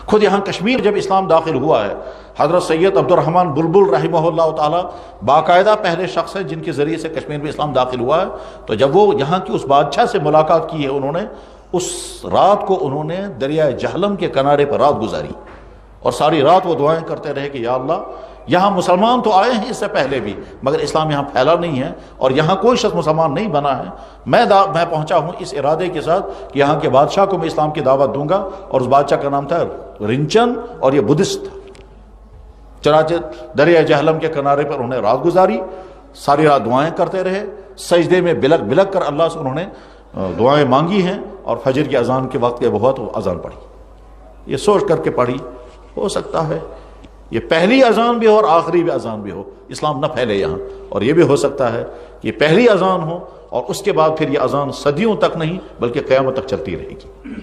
خود یہاں کشمیر جب اسلام داخل ہوا ہے، حضرت سید عبد الرحمن بلبل رحمہ اللہ تعالی باقاعدہ پہلے شخص ہیں جن کے ذریعے سے کشمیر میں اسلام داخل ہوا ہے. تو جب وہ یہاں کی اس بادشاہ سے ملاقات کی ہے، انہوں نے اس رات کو انہوں نے دریائے جہلم کے کنارے پر رات گزاری، اور ساری رات وہ دعائیں کرتے رہے کہ یا اللہ، یہاں مسلمان تو آئے ہیں اس سے پہلے بھی، مگر اسلام یہاں پھیلا نہیں ہے اور یہاں کوئی شخص مسلمان نہیں بنا ہے. میں پہنچا ہوں اس ارادے کے ساتھ کہ یہاں کے بادشاہ کو میں اسلام کی دعوت دوں گا، اور اس بادشاہ کا نام تھا رنچن، اور یہ بدھسٹ تھا. چنانچہ دریائے جہلم کے کنارے پر انہوں نے رات گزاری، ساری رات دعائیں کرتے رہے، سجدے میں بلک بلک کر اللہ سے انہوں نے دعائیں مانگی ہیں، اور فجر کی اذان کے وقت کے بہت وہ اذان پڑھی. یہ سوچ کر کے پڑھی، ہو سکتا ہے یہ پہلی اذان بھی ہو اور آخری بھی اذان بھی ہو، اسلام نہ پھیلے یہاں، اور یہ بھی ہو سکتا ہے کہ پہلی اذان ہو اور اس کے بعد پھر یہ اذان صدیوں تک نہیں بلکہ قیامت تک چلتی رہے گی.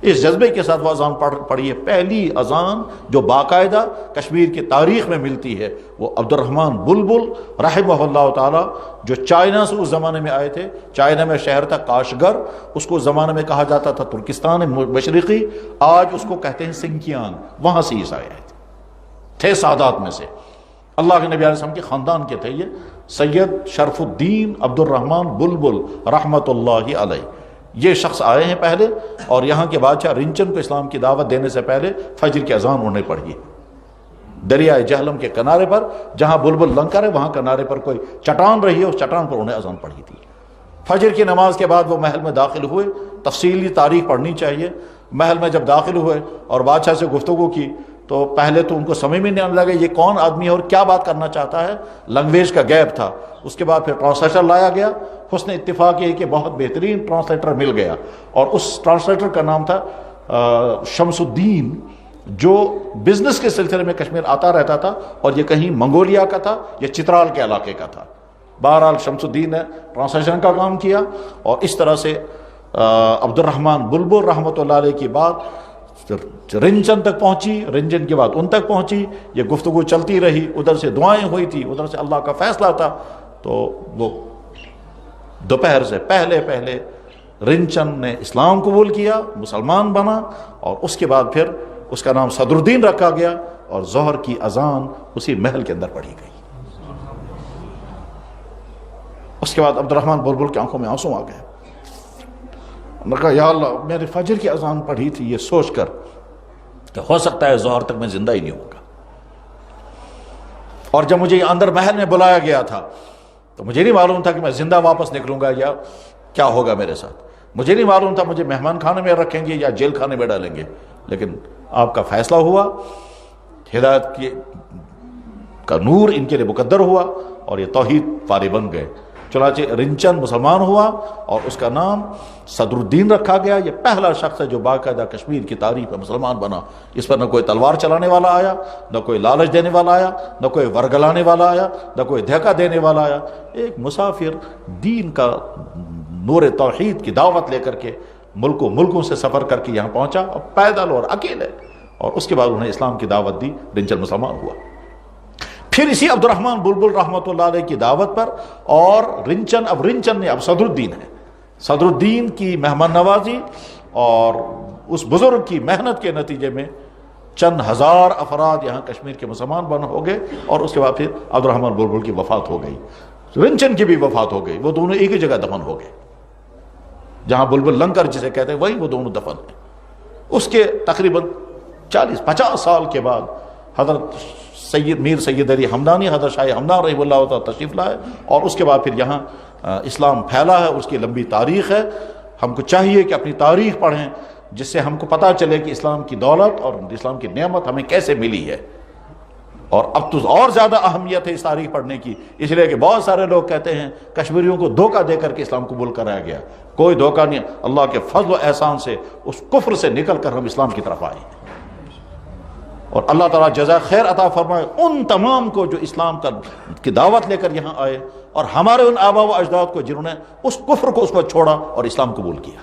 اس جذبے کے ساتھ وہ اذان پڑھی ہے. پہلی اذان جو باقاعدہ کشمیر کی تاریخ میں ملتی ہے وہ عبد الرحمن بلبل رحمہ اللہ تعالی، جو چائنا سے اس زمانے میں آئے تھے. چائنا میں شہر تھا کاشگر، اس کو اس زمانے میں کہا جاتا تھا ترکستان مشرقی، آج اس کو کہتے ہیں سنکیانگ. وہاں سے یہ آئے تھے سادات میں سے، اللہ کے نبی علیہ السلام کے خاندان کے تھے. یہ سید شرف الدین عبد الرحمن بلبل رحمۃ اللہ علیہ، یہ شخص آئے ہیں پہلے، اور یہاں کے بادشاہ رنچن کو اسلام کی دعوت دینے سے پہلے فجر کی اذان انہوں نے پڑھی. دریائے جہلم کے کنارے پر جہاں بلبل لنگر ہے وہاں کنارے پر کوئی چٹان رہی ہے، اس چٹان پر انہوں نے اذان پڑھی تھی. فجر کی نماز کے بعد وہ محل میں داخل ہوئے. تفصیلی تاریخ پڑھنی چاہیے. محل میں جب داخل ہوئے اور بادشاہ سے گفتگو کی تو پہلے تو ان کو سمجھ میں نہیں آنے لگا یہ کون آدمی ہے اور کیا بات کرنا چاہتا ہے، لینگویج کا گیپ تھا. اس کے بعد پھر ٹرانسلیٹر لایا گیا. حسن اتفاق یہ کہ بہت بہترین ٹرانسلیٹر مل گیا، اور اس ٹرانسلیٹر کا نام تھا شمس الدین، جو بزنس کے سلسلے میں کشمیر آتا رہتا تھا، اور یہ کہیں منگولیا کا تھا یا چترال کے علاقے کا تھا. بہرحال شمس الدین نے ٹرانسلیشن کا کام کیا، اور اس طرح سے عبد الرحمن بلبل رحمۃ اللہ علیہ کی بات رنجن تک پہنچی، رنجن کے بعد ان تک پہنچی. یہ گفتگو چلتی رہی، ادھر سے دعائیں ہوئی تھی، ادھر سے اللہ کا فیصلہ تھا. تو وہ دوپہر سے پہلے رنچن نے اسلام قبول کیا، مسلمان بنا، اور اس کے بعد پھر اس کا نام صدر الدین رکھا گیا، اور ظہر کی اذان اسی محل کے اندر پڑھی گئی. اس کے بعد عبد الرحمن بلبل کی آنکھوں میں آنسو آ گئے. میں نے کہا یا اللہ، میں نے فجر کی اذان پڑھی تھی یہ سوچ کر کہ ہو سکتا ہے ظہر تک میں زندہ ہی نہیں ہوں گا، اور جب مجھے اندر محل میں بلایا گیا تھا تو مجھے نہیں معلوم تھا کہ میں زندہ واپس نکلوں گا یا کیا ہوگا میرے ساتھ. مجھے نہیں معلوم تھا مجھے مہمان خانے میں رکھیں گے یا جیل خانے میں ڈالیں گے. لیکن آپ کا فیصلہ ہوا، ہدایت کا نور ان کے لیے مقدر ہوا، اور یہ توحید پارے بن گئے. چنانچہ رنچن مسلمان ہوا اور اس کا نام صدر الدین رکھا گیا. یہ پہلا شخص ہے جو باقاعدہ کشمیر کی تاریخ میں مسلمان بنا. اس پر نہ کوئی تلوار چلانے والا آیا، نہ کوئی لالچ دینے والا آیا، نہ کوئی ورگلانے والا آیا، نہ کوئی دھوکہ دینے والا آیا. ایک مسافر دین کا نور توحید کی دعوت لے کر کے ملکوں سے سفر کر کے یہاں پہنچا، اور پیدل اور اکیلے، اور اس کے بعد انہیں اسلام کی دعوت دی. رنچن مسلمان ہوا. پھر اسی عبد الرحمن بلبل رحمۃ اللہ علیہ کی دعوت پر، اور رنچن نے اب صدر الدین ہے. صدر الدین کی مہمان نوازی اور اس بزرگ کی محنت کے نتیجے میں چند ہزار افراد یہاں کشمیر کے مسلمان بن ہو گئے، اور اس کے بعد پھر عبد الرحمن بلبل کی وفات ہو گئی. رنچن کی بھی وفات ہو گئی. وہ دونوں ایک ہی جگہ دفن ہو گئے، جہاں بلبل لنگر جسے کہتے ہیں وہیں وہ دونوں دفن ہیں. اس کے تقریباً 40-50 سال کے بعد حضرت میر سید علی ہمدانی، حضرت شاہ ہمدان رحمہ اللہ تعالیٰ تشریف لائے، اور اس کے بعد پھر یہاں اسلام پھیلا ہے. اس کی لمبی تاریخ ہے. ہم کو چاہیے کہ اپنی تاریخ پڑھیں، جس سے ہم کو پتہ چلے کہ اسلام کی دولت اور اسلام کی نعمت ہمیں کیسے ملی ہے. اور اب تو اور زیادہ اہمیت ہے اس تاریخ پڑھنے کی، اس لیے کہ بہت سارے لوگ کہتے ہیں کشمیریوں کو دھوکہ دے کر کے اسلام قبول کرایا گیا. کوئی دھوکہ نہیں، اللہ کے فضل و احسان سے اس کفر سے نکل کر ہم اسلام کی طرف آئے. اور اللہ تعالیٰ جزا خیر عطا فرمائے ان تمام کو جو اسلام کی دعوت لے کر یہاں آئے، اور ہمارے ان آبا و اجداد کو جنہوں نے اس کفر کو اس وقت چھوڑا اور اسلام قبول کیا.